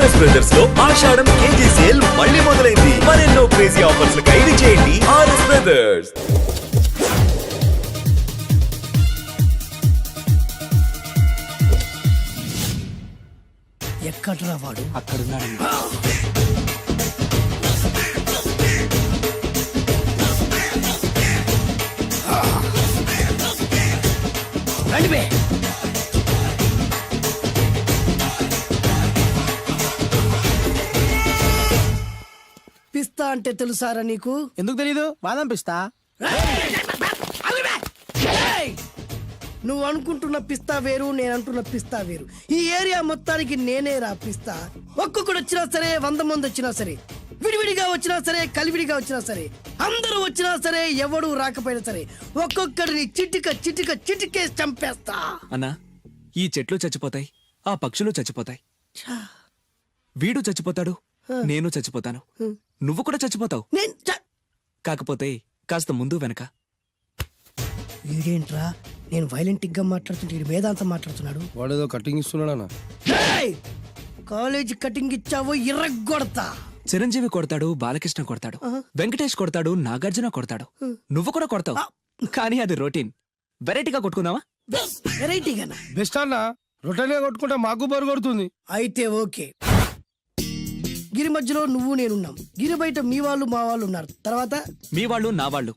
RS brothers లో ఆషాఢం KG sale మళ్ళీ మొదలైంది. మరెన్నో క్రేజీ ఆఫర్స్ ఖైదీ చేయండి ఆర్ఎస్ బ్రదర్స్. ఎక్కడ్రా వాడు? అక్కడున్నాడు. రండి. పిస్తా అంటే తెలుసారా నీకు? ఎందుకు తెలీదు? బాదం పిస్తా. నువ్వు అనుకుంటున్న పిస్తా వేరు, నేను అంటున్న పిస్తా వేరు. ఈ ఏరియా మొత్తానికి నేనే రా పిస్తా. ఒక్కొక్కడు వచ్చినా సరే, 100 మంది వచ్చినా సరే, విడివిడిగా వచ్చినా సరే, కలివిడిగా వచ్చినా సరే, అందరూ వచ్చినా సరే, ఎవడు రాకపోయినా సరే, ఒక్కొక్కడిని చిటికేసి చంపేస్తా. అన్నా, ఈ చెట్లు చచ్చిపోతాయి, ఆ పక్షులు చచ్చిపోతాయి, వీడు చచ్చిపోతాడు, నేను చచ్చిపోతాను, నువ్వు కూడా చచ్చిపోతావు. కాకపోతే కాస్త ముందు వెనక. వీడేంట్రా నేను వైలెంటిక్ గా మాట్లాడుతుంటే వీడు వేదాంతం మాట్లాడుతున్నాడు. వాడేదో కటింగ్ ఇస్తున్నాడా? కాలేజ్ కటింగ్ ఇచ్చావో ఇర్రగొడతా. చిరంజీవి కొడతాడు, బాలకృష్ణ కొడతాడు, వెంకటేష్ కొడతాడు, నాగార్జున కొడతాడు, నువ్వు కూడా కొడతావు. కానీ అది రొటీన్. వెరైటీగా కొట్టుకుందావా? వెరైటీగానా? బెస్ట్ అన్న. రొటీన్ గా కొట్టుకుంటే మాకు బరు కొడుతుంది. అయితే ఓకే. గిరి మధ్యలో నువ్వు నేనున్నాం. గిరి బయట మీ వాళ్ళు మా వాళ్ళు ఉన్నారు. తర్వాత మీ వాళ్ళు నా వాళ్ళు,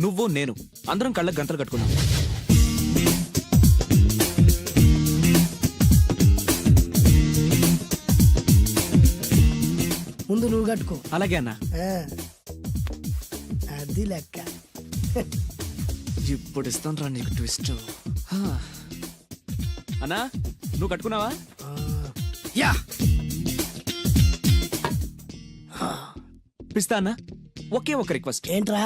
నువ్వు నేను, అందరం కళ్ళకు గంటలు కట్టుకున్నాం. ముందు నువ్వు కట్టుకో. అలాగే అన్నా. అది లెక్క. ఇప్పుడు ఇస్తాను రా నీకు ట్విస్ట్. అన్నా, నువ్వు కట్టుకున్నావా? యా. పిస్తా అన్నా, ఒకే ఒక రిక్వెస్ట్. ఏంట్రా?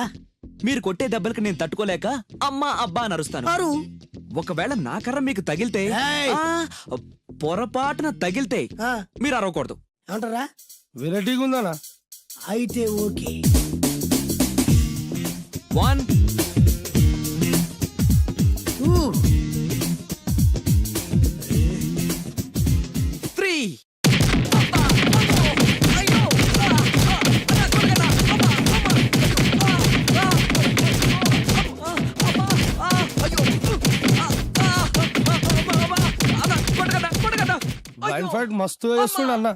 మీరు కొట్టే దెబ్బలకి నేను తట్టుకోలేక అమ్మా అబ్బా అని అరుస్తాను. ఒకవేళ నా కర్ర మీకు తగిలితే, పొరపాటున తగిలితే మీరు అరవకూడదు. ఏమంటారా? వెరైటీగా ఉందనా? అయితే ఓకే. 1 2 3. బ్లైండ్ ఫైట్ మస్తు చేస్తుండ అన్న.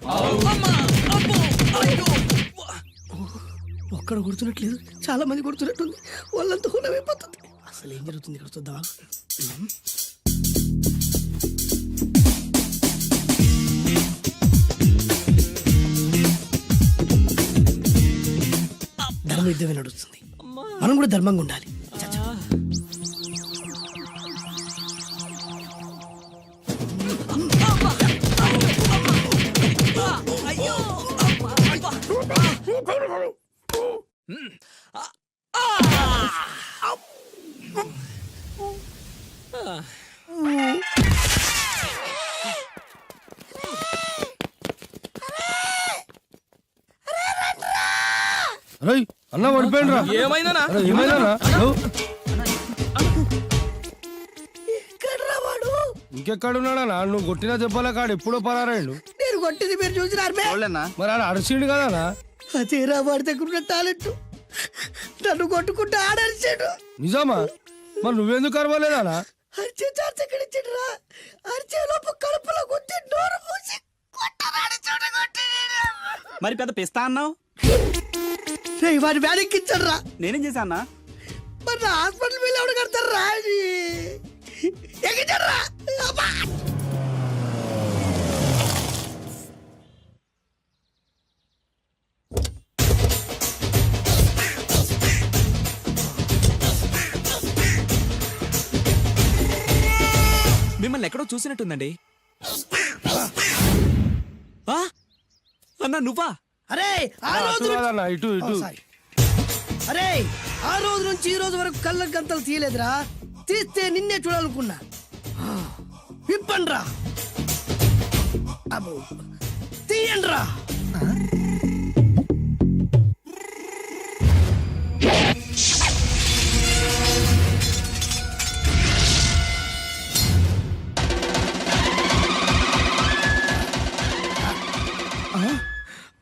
ఒక్కడ కొడుతున్నట్లేదు, చాలా మంది కొడుతున్నట్టుంది. వాళ్ళంతా హులమైపోతుంది. అసలు ఏం జరుగుతుంది ఇక్కడ చూద్దామా? ధర్మ యుద్ధమే నడుస్తుంది. మనం కూడా ధర్మంగా ఉండాలి. అన్న పడిపోయింది రా. ఏమైందనా? ఇంకెక్కడున్నాడా? నువ్వు కొట్టిన దెబ్బల కాడు ఎప్పుడో పరారాడు. నేను కొట్టింది మీరు చూసినారు. మరి ఆడ అరిసిండు కదా? అదేరా వాడి దగ్గర టాలెంట్. నన్ను కొట్టుకుంటూ ఆడరిచాడు. నిజమా? మరి నువ్వెందుకు అరవలేదా? అరిచే ఛాన్స్ ఎక్కడ ఇచ్చాడురా? అరిచే లోపు కడుపులో కొట్టి నోరు మూసి కొట్టరాడు చూడగొట్టి. మరి పెద్ద పిస్తా అన్నావు? వాడి వ్యాధికిచ్చాడు రా. నేనేం చేశా అన్నా? మరి నా హాస్పిటల్ బిల్ ఎవడు కడతారు రా? ఎగిచాడు రా. మిమ్మల్ని ఎక్కడో చూసినట్టుందండి. అన్నా నువ్వా? అరే ఆ రోజు ఇటు అరే ఆ రోజు నుంచి ఈ రోజు వరకు కళ్ళ గంతలు తీయలేదురా. తీస్తే నిన్నే చూడాలనుకున్నా. విప్పండ్రా. అబ్బో తీయండ్రా.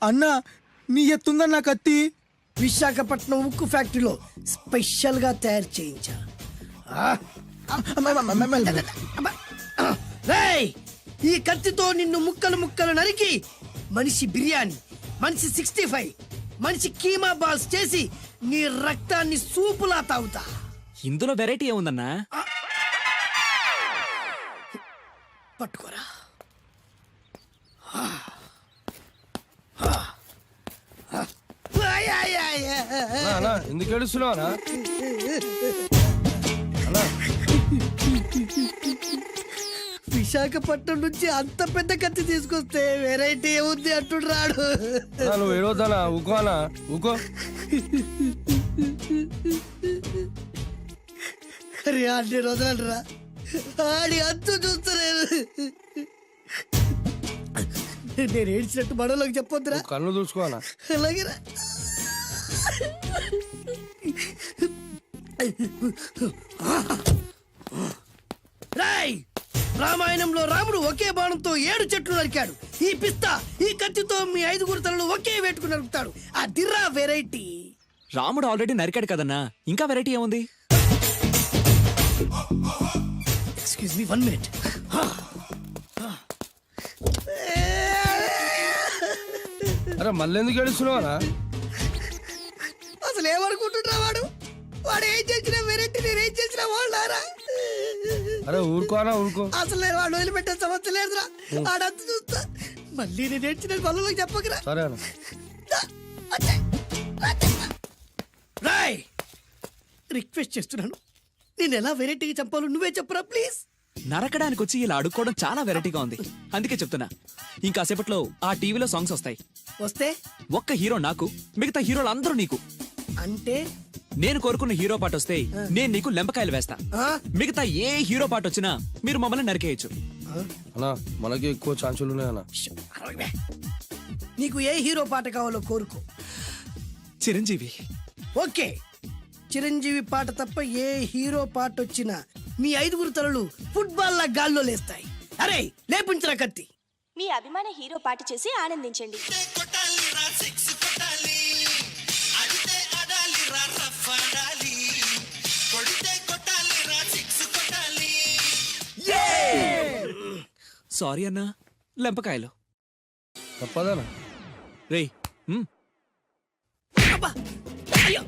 అన్నా నీ ఎత్తుందన్న కత్తి. విశాఖపట్నం ఉక్కు ఫ్యాక్టరీలో స్పెషల్ గా తయారు చేయించా. రేయ్, ఈ కత్తితో నిన్ను ముక్కలు ముక్కలు నరికి మనిషి బిర్యానీ, మనిషి 65, మనిషి కీమా బాల్స్ చేసి నీ రక్తాన్ని సూపులా తాగుతా. ఇందులో వెరైటీ ఏముందన్నా? పట్టుకోరా. అన్నా ఎందుకు ఏడుస్తున్నావు అన్నా? విశాఖపట్నం నుంచి అంత పెద్ద కత్తి తీసుకొస్తే వెరైటీ ఏముంది అంటుడు రాడు. అన్నా, నువ్వు ఏడవద్దనా? ఊకో అన్నా, ఊకో. అరే అన్ని రోజులరా ఆడి అంతు చూస్తలేదు. నేను ఏడ్చినట్టు మనలోకి చెప్పొద్దురా. నువ్వు కళ్ళు చూసుకో అన్నా. అలాగేరా. రాయ్, రామాయణంలో రాముడు ఒకే బాణంతో 7 చెట్లు నరికాడు. ఈ పిస్తా ఈ కత్తితో మీ 5 తలను ఒకే వేటుకు నరుకుతాడు. ఆ దిర్రా వెరైటీ. రాముడు ఆల్రెడీ నరికాడు కదన్నా, ఇంకా వెరైటీ ఏముంది? Excuse me 1 minute. అరే మళ్ళీ ఎందుకు ఏడుస్తున్నావు అన్నా? అసలు ఏమనుకుంటున్నా వాడు? వాడు ఏం చేసినా వెరైటీ, నేనేం చేసినా వాళ్ళారా? అరే ఊరుకో అన్నా, ఊరుకో. అసలు నేను వాడు వదిలిపెట్టే సమస్య లేదురా. ఆడంత చూస్తా. మళ్ళీ నేను ఏడ్చిన పనులకు చెప్పకురా. సరే అన్న. రాయ్, రిక్వెస్ట్ చేస్తున్నాను, నేను ఎలా వెరైటీగా చంపాలో నువ్వే చెప్పురా ప్లీజ్. నరకడానికి వచ్చి ఇలా అడుక్కోవడం చాలా వెరైటీగా ఉంది, అందుకే చెప్తున్నా. ఇంకాసేపట్లో ఆ టీవీలో సాంగ్స్ వస్తాయి. వస్తే ఒక్క హీరో నాకు, మిగతా హీరోలు అందరూ నీకు. అంటే నేను కోరుకున్న హీరో పాట వస్తే నేను నీకు లెంపకాయలు వేస్తా. ఆ? మిగతా ఏ హీరో పాట వచ్చినా మీరు మమ్మల్ని నరికేయచ్చు. అన్నా మనకి ఎక్కువ ఛాన్సులు ఉన్నాయన్నా. అరవై. నీకు ఏ హీరో పాట కావాలో కోరుకో. చిరంజీవి. ఓకే, చిరంజీవి పాట తప్ప ఏ హీరో పాట వచ్చినా మీ 5 తలలు ఫుట్బాల్ లా గాల్లో లేస్తాయి. అరే లేపించరా కత్తి. మీ అభిమాన హీరో పాట చేసి ఆనందించండి. సారీ అన్నా, లెంపకాయలు. తప్పదనా? రేయ్, అబ్బా! అయ్యో!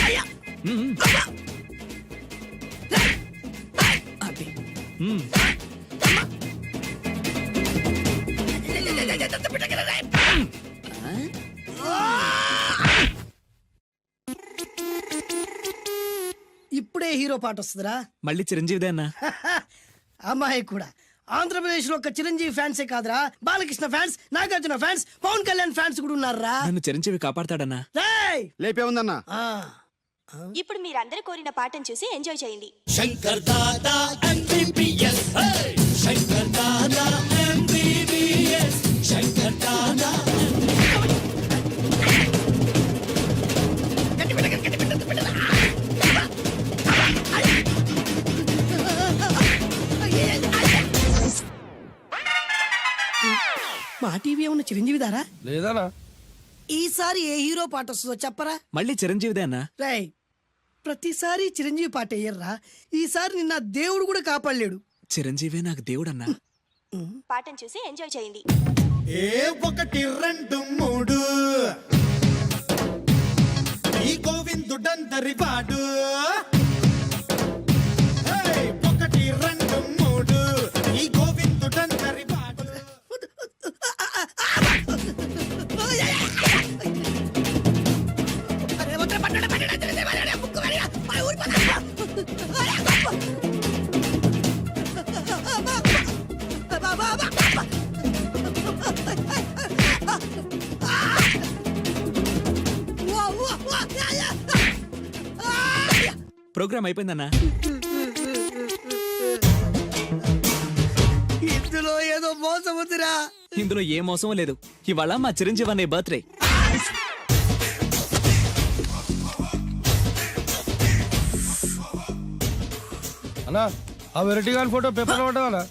అయ్యా! అది. ఇప్పుడే హీరో పాట వస్తుందిరా. మళ్ళీ చిరంజీవిదే అన్నా. అమ్మాయి కూడా ఆంధ్రప్రదేశ్ లో ఒక చిరంజీవి ఫ్యాన్సే కాదురా, Balakrishna fans, Nagarjuna fans, Pawan Kalyan fans కూడా ఉన్నారా. నన్ను చిరంజీవి కాపాడతాడన్నా. రేయ్! లేపే ఉందన్నా. ఆ, ఇప్పుడు మీరందరూ కోరిన పాటను చూసి ఎంజాయ్ చేయండి. మా టీవీ ఏమన్నా చిరంజీవి దారా? లేదనా? ఈసారి ఏ హీరో పాట వస్తుందో చెప్పరా. మళ్ళీ చిరంజీవిదే అన్నా. రేయ్, ప్రతిసారి చిరంజీవి పాట వేయర్రా. ఈసారి నిన్న దేవుడు కూడా కాపాడలేడు. చిరంజీవే నాకు దేవుడన్నా. పాటను చూసి ఎంజాయ్ చేయండి. 1 2 3 ఈ గోవిందుడందరి వాడు. 1 2 3 ఈ గోవిందుడందరి వాడు. ప్రోగ్రామ్ అయిపోయిందన్నా. ఇందులో ఏదో మోసం ఉందిరా. ఇందులో ఏ మోసం లేదు. ఇవాళ మా చిరంజీవి అనే బర్త్డే. అన్నా ఆ వెరైటీ గాని ఫోటో పేపర్ పడ్డా.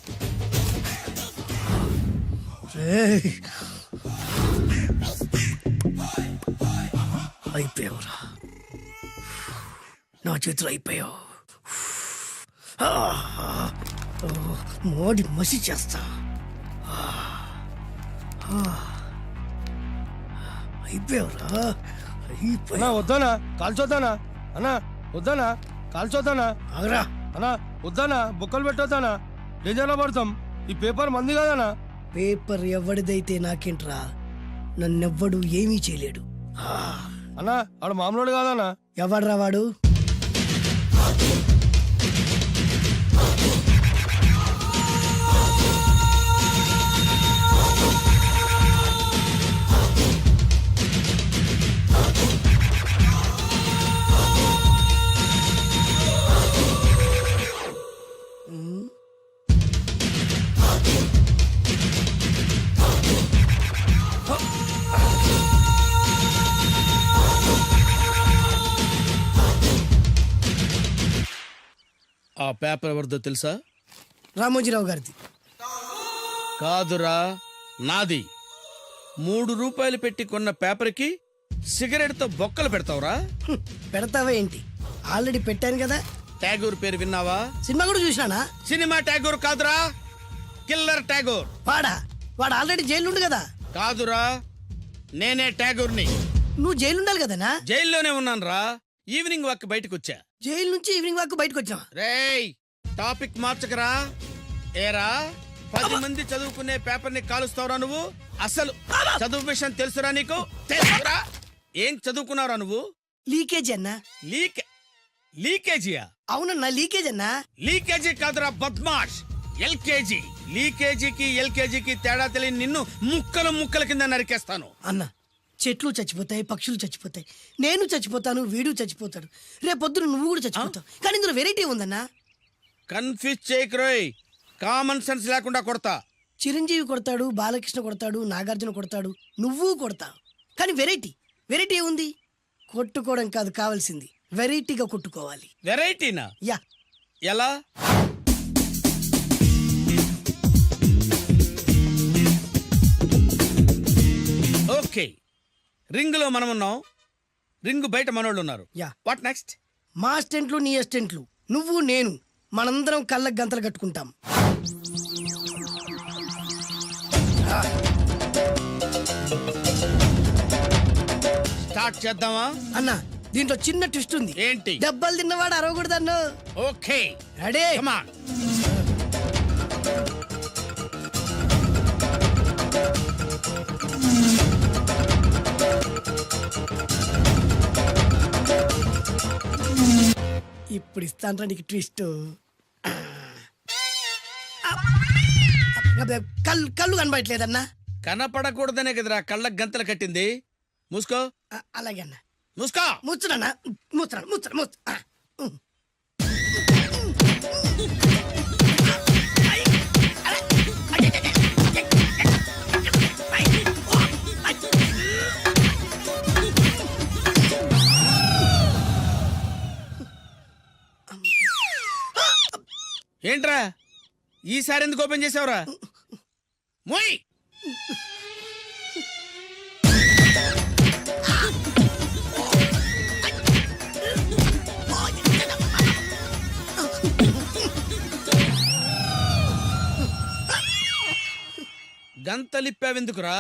రేయ్. అయిపోయావురా, నా చేతులు అయిపోయావు. మోడి మసి చేస్తా. అయిపోయావురా, అన్నా అయిపోయావు. వద్దానా కాల్చొద్దానా అన్నా వద్దానా కాల్చొద్దానా ఆగరా. అన్నా వద్దానా బొక్కలు పెట్టొద్దానా డేంజర్లో పడతాం ఈ పేపర్ మంది కదనా పేపర్ ఎవడిదైతే నాకేంట్రా, నన్నెవ్వడు ఏమీ చేయలేడు. అన్నా ఆడు మామూలు కాదనా ఎవడ్రా వాడు? ఆ పేపర్ ఎవరిదో తెలుసా? రామోజీరావు గారిది. కాదురా, నాది. 3 రూపాయలు పెట్టి కొన్న పేపర్కి సిగరెట్తో బొక్కలు పెడతావురా? పెడతావా ఏంటి? ఆల్రెడీ పెట్టాను కదా. ట్యాగూర్ పేరు విన్నావా? సినిమా కూడా చూసినానా? సినిమా ట్యాగూర్ కాదురా, కిల్లర్ ట్యాగూర్. వాడు ఆల్రెడీ జైలు ఉండు కదా. కాదురా, నేనే ట్యాగూర్ని. నువ్వు జైలు ఉండాలి కదనా? జైల్లోనే ఉన్నానురా. ఈవినింగ్ వాక్ బయటకు వచ్చా. జైలు నుంచి ఈవినింగ్ వాక్ బయటకు వచ్చావా? రేయ్, టాపిక్ మార్చకరా. ఏరా, 10 మంది చదువుకునే పేపర్ ని కాలుస్తావురా నువ్వు? అసలు చదువు విషయం తెలుసురా నీకు? తెలుసురా? ఏం చదువుకున్నావురా నువ్వు? లీకేజ్ అన్నా. లీకేజీయా? అవునన్నా, లీకేజ్ అన్నా. లీకేజీ కాదురా బద్మాష్, ఎల్కేజీ. లీకేజీకి ఎల్కేజీకి తేడా తెలియని నిన్ను ముక్కలు ముక్కల కింద నరికేస్తాను. అన్నా, చెట్లు చచ్చిపోతాయి, పక్షులు చచ్చిపోతాయి, నేను చచ్చిపోతాను, వీడు చచ్చిపోతాడు, రేపొద్దున నువ్వు కూడా చచ్చిపోతావు. కానీ ఇందులో వెరైటీ ఉందన్నా. కన్ఫ్యూజ్ చేయకురోయ్, కామన్ సెన్స్ లేకుండా కొడతా. చిరంజీవి కొడతాడు, బాలకృష్ణ కొడతాడు, నాగార్జున కొడతాడు, నువ్వు కొడతావు. కానీ వెరైటీ ఉంది. కొట్టుకోవడం కాదు కావాల్సింది, వెరైటీగా కొట్టుకోవాలి. వెరైటీనా? యా. ఎలా? ఓకే, రింగ్ లో మనం ఉన్నాం, రింగ్ బయట మనోళ్ళు ఉన్నారు. యా. What next? మా అసిస్టెంట్లు, నీ అసిస్టెంట్లు, నువ్వు నేను, మనందరం కళ్ళకు గంతలు కట్టుకుంటాం. స్టార్ట్ చేద్దామా? అన్నా, దీంట్లో చిన్న ట్విస్ట్ ఉంది. ఏంటి? దెబ్బలు తిన్నవాడు అరవకూడదన్ను. Okay, ready? Come on. ఇప్పుడు ఇస్తాను నీకు ట్విస్ట్. కళ్ళు కనబడట్లేదన్నా. కనపడకూడదనే కదరా కళ్ళకు గంతలు కట్టింది. మూసుకో. అలాగే అన్న. మూసుకో. ముచ్చునన్నా, ముచ్చున. ఏంట్రా ఈసారి ఎందుకు ఓపెన్ చేసావురా? మోయ్. గంతలిప్పావెందుకురా?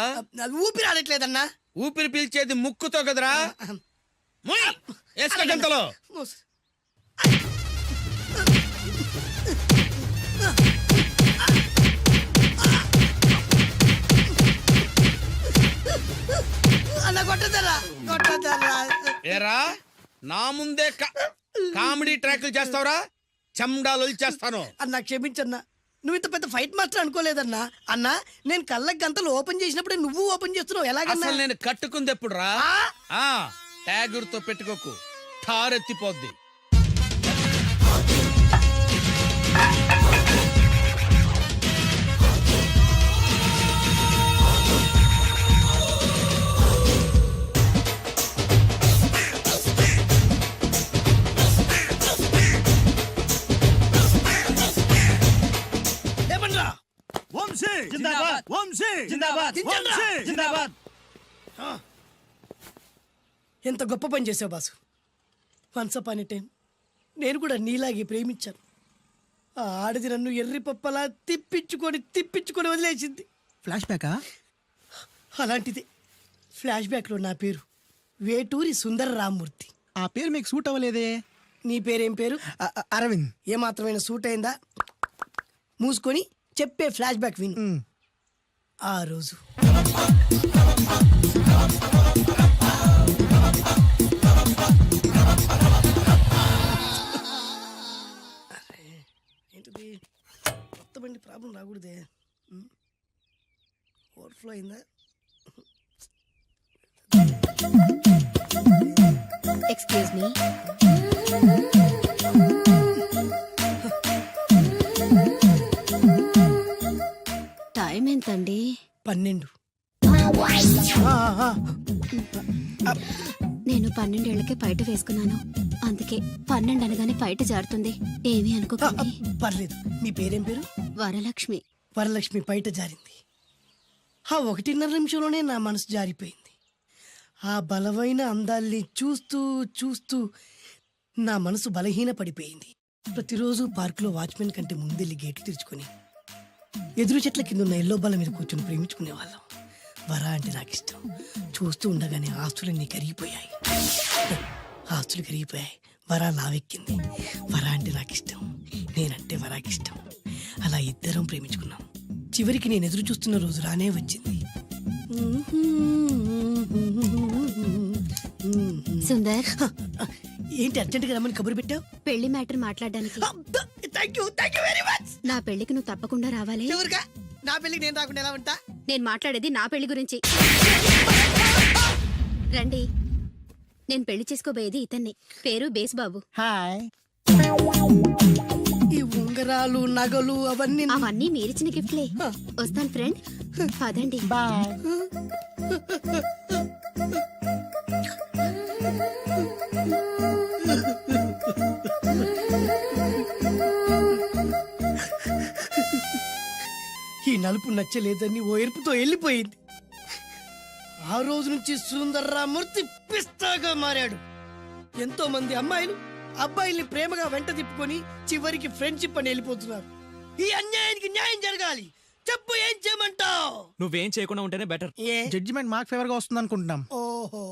ఊపిరి ఆడట్లేదన్నా. ఊపిరి పీల్చేది ముక్కుతో కదరా. మోయ్, వేసుకో గంతలో. అన్న కొట్టదరా. ఏరా, నా ముందే కామెడీ ట్రాక్లు చేస్తావురా? చెమ్డాలు చేస్తాను. అన్నా క్షమించన్నా, నువ్వు ఇంత పెద్ద ఫైట్ మాస్టర్ అనుకోలేదన్నా. అన్నా, నేను కళ్ళకి గంతలు ఓపెన్ చేసినప్పుడే నువ్వు ఓపెన్ చేస్తున్నావు, ఎలాగన్నా? అసలు నేను కట్టుకుంది ఎప్పుడు రా? ట్యాగుర్తో పెట్టుకోకు, ఠారెత్తిపోద్ది. వంశీ జిందాబాద్, వంశీ జిందాబాద్ దించండ్రా. జిందాబాద్ ఎంత గొప్ప పని చేసావు boss. Once upon a time నేను కూడా నీలాగే ప్రేమించాను. ఆ ఆడది నన్ను ఎర్రి పప్పలా తిప్పించుకొని వదిలేసింది. ఫ్లాష్ బ్యాకా? అలాంటిదే ఫ్లాష్ బ్యాక్లో నా పేరు వేటూరి సుందర రామ్మూర్తి. ఆ పేరు మీకు సూట్ అవ్వలేదే. నీ పేరేం పేరు? అరవింద్. ఏమాత్రమైన సూట్ అయిందా? మూసుకొని చెప్పే ఫ్లాష్ బ్యాక్ విను. ఆ రోజు ఏంటిది కొత్త బండి ప్రాబ్లం రాకూడదే. ఓవర్ఫ్లో అయిందా? Excuse me. టైం ఎంతండి? 12. నేను 12 ఏళ్లకే పైట వేసుకున్నాను. అందుకే 12 అనగానే పైట జారుతుంది. ఏమీ అనుకోకండి. పర్లేదు. మీ పేరేం పేరు? వరలక్ష్మి. వరలక్ష్మి పైట జారింది. ఆ 1.5 నిమిషంలోనే నా మనసు జారిపోయింది. ఆ బలమైన అందాల్ని చూస్తూ చూస్తూ నా మనసు బలహీన పడిపోయింది. ప్రతిరోజు పార్కులో వాచ్మెన్ కంటే ముందెళ్ళి గేట్లు తెరుచుకొని ఎదురు చెట్ల కింద ఉన్న ఎల్లో బల్ల మీద కూర్చొని ప్రేమించుకునేవాళ్ళం. వర అంటే నాకు ఇష్టం. చూస్తూ ఉండగానే ఆస్తులన్నీ కరిగిపోయాయి. ఆస్తులు కరిగిపోయాయి. వర లావెక్కింది. వర అంటే నాకు ఇష్టం, నేనంటే వరాకి ఇష్టం. అలా ఇద్దరం ప్రేమించుకున్నాం. చివరికి నేను ఎదురు చూస్తున్న రోజు రానే వచ్చింది. సుందర్, ఏంటి అర్జెంటుగా రమ్మని కబురు పెట్టావు? పెళ్లి మ్యాటర్ మాట్లాడడానికి. Thank you very much. నా పెళ్లికి నువ్వు తప్పకుండా రావాలి. చివరిగా నా పెళ్లికి నేను రాకుండా ఎలా ఉంటా? నేను మాట్లాడేది నా పెళ్లి గురించి. రండి. నేను పెళ్లి చేసుకోబోయేది ఇతన్ని. పేరు బేస్బాబు. హాయ్. ఈ ఉంగరాలు నగలు అవన్నీ అవన్నీ మీరిచ్చిన గిఫ్ట్లే. వస్తాను ఫ్రెండ్. పదండి. బాయ్. ఈ నలుపు నచ్చలేదని ఓ ఎరుపుతో వెళ్ళిపోయింది. ఆ రోజు నుంచి సుందర్రామూర్తి పిస్తాగా మారాడు. ఎంతో మంది అమ్మాయిలు అబ్బాయిల్ని ప్రేమగా వెంట తిప్పుకొని చివరికి ఫ్రెండ్షిప్ అని వెళ్ళిపోతున్నారు. ఈ అన్యాయానికి న్యాయం జరగాలి. చెప్పు, ఏం చేయమంటావు? నువ్వేం చేయకుండా ఉంటేనే బెటర్. ఏ జడ్జిమెంట్ మాకు ఫేవర్ గా వస్తుంది అనుకుంటున్నాం. ఓహో